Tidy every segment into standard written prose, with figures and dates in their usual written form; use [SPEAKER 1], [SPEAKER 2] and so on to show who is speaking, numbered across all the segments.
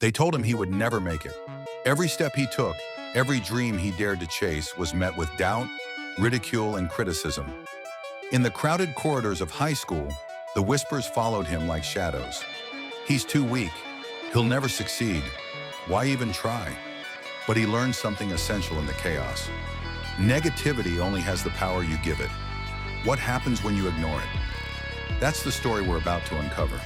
[SPEAKER 1] They told him he would never make it. Every step he took, every dream he dared to chase was met with doubt, ridicule, and criticism. In the crowded corridors of high school, the whispers followed him like shadows. He's too weak. He'll never succeed. Why even try? But he learned something essential in the chaos. Negativity only has the power you give it. What happens when you ignore it? That's the story we're about to uncover.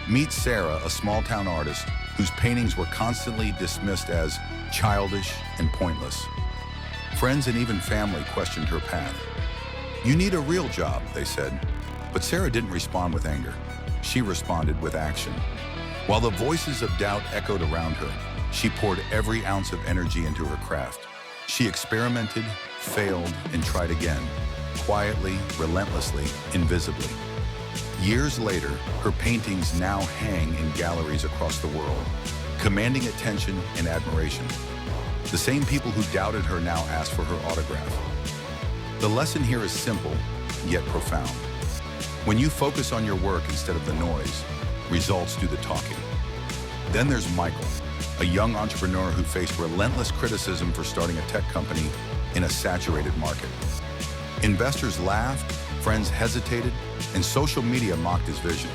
[SPEAKER 1] Meet Sarah, a small-town artist whose paintings were constantly dismissed as childish and pointless. Friends and even family questioned her path. "You need a real job," they said. But Sarah didn't respond with anger. She responded with action. While the voices of doubt echoed around her, she poured every ounce of energy into her craft. She experimented, failed, and tried again, quietly, relentlessly, invisibly. Years later, her paintings now hang in galleries across the world, commanding attention and admiration. The same people who doubted her now ask for her autograph. The lesson here is simple, yet profound. When you focus on your work instead of the noise, results do the talking. Then there's Michael, a young entrepreneur who faced relentless criticism for starting a tech company in a saturated market. Investors laughed, friends hesitated, and social media mocked his vision.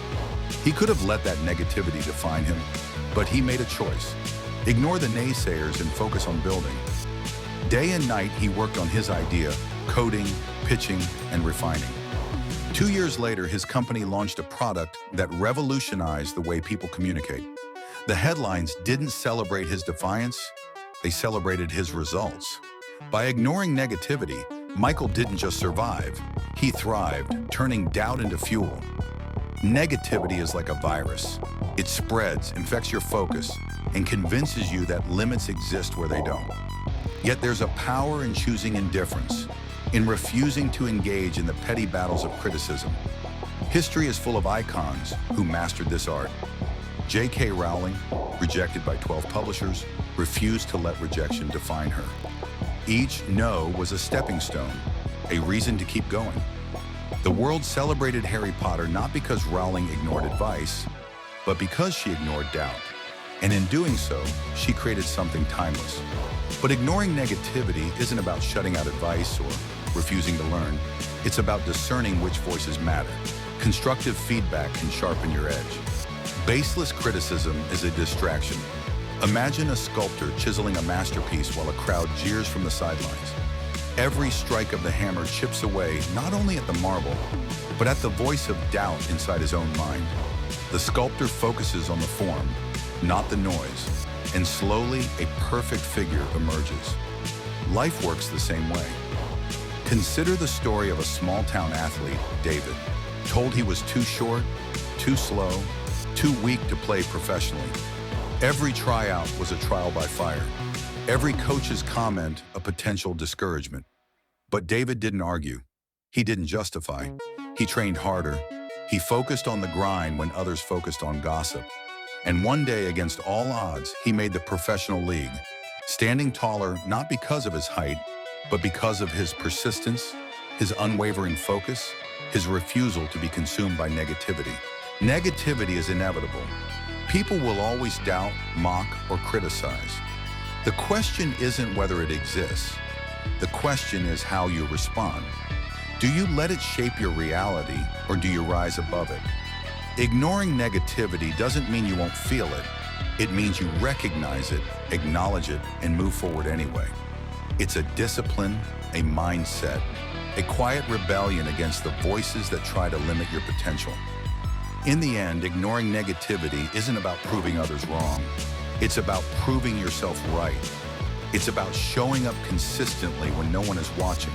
[SPEAKER 1] He could have let that negativity define him, but he made a choice. Ignore the naysayers and focus on building. Day and night, he worked on his idea, coding, pitching, and refining. 2 years later, his company launched a product that revolutionized the way people communicate. The headlines didn't celebrate his defiance, they celebrated his results. By ignoring negativity, Michael didn't just survive, he thrived, turning doubt into fuel. Negativity is like a virus. It spreads, infects your focus, and convinces you that limits exist where they don't. Yet there's a power in choosing indifference, in refusing to engage in the petty battles of criticism. History is full of icons who mastered this art. J.K. Rowling, rejected by 12 publishers, refused to let rejection define her. Each no was a stepping stone, a reason to keep going. The world celebrated Harry Potter not because Rowling ignored advice, but because she ignored doubt. And in doing so, she created something timeless. But ignoring negativity isn't about shutting out advice or refusing to learn. It's about discerning which voices matter. Constructive feedback can sharpen your edge. Baseless criticism is a distraction. Imagine a sculptor chiseling a masterpiece while a crowd jeers from the sidelines. Every strike of the hammer chips away not only at the marble, but at the voice of doubt inside his own mind. The sculptor focuses on the form, not the noise, and slowly a perfect figure emerges. Life works the same way. Consider the story of a small-town athlete, David, told he was too short, too slow, too weak to play professionally. Every tryout was a trial by fire. Every coach's comment a potential discouragement. But David didn't argue. He didn't justify. He trained harder. He focused on the grind when others focused on gossip. And one day, against all odds, he made the professional league, standing taller not because of his height, but because of his persistence, his unwavering focus, his refusal to be consumed by negativity. Negativity is inevitable. People will always doubt, mock, or criticize. The question isn't whether it exists. The question is how you respond. Do you let it shape your reality, or do you rise above it? Ignoring negativity doesn't mean you won't feel it. It means you recognize it, acknowledge it, and move forward anyway. It's a discipline, a mindset, a quiet rebellion against the voices that try to limit your potential. In the end, ignoring negativity isn't about proving others wrong. It's about proving yourself right. It's about showing up consistently when no one is watching,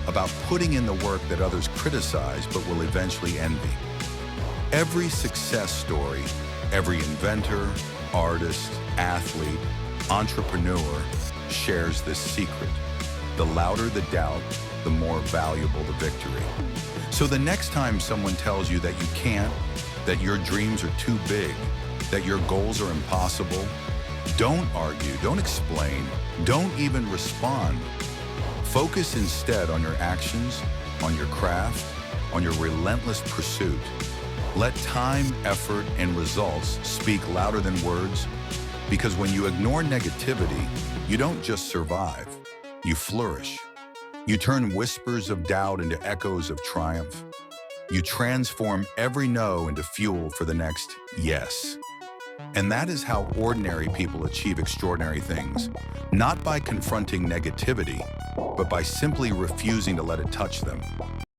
[SPEAKER 1] about putting in the work that others criticize but will eventually envy. Every success story, every inventor, artist, athlete, entrepreneur shares this secret. The louder the doubt, the more valuable the victory. So the next time someone tells you that you can't, that your dreams are too big, that your goals are impossible, don't argue, don't explain, don't even respond. Focus instead on your actions, on your craft, on your relentless pursuit. Let time, effort, and results speak louder than words, Because when you ignore negativity, you don't just survive, you flourish. You turn whispers of doubt into echoes of triumph. You transform every no into fuel for the next yes. And that is how ordinary people achieve extraordinary things, not by confronting negativity, but by simply refusing to let it touch them.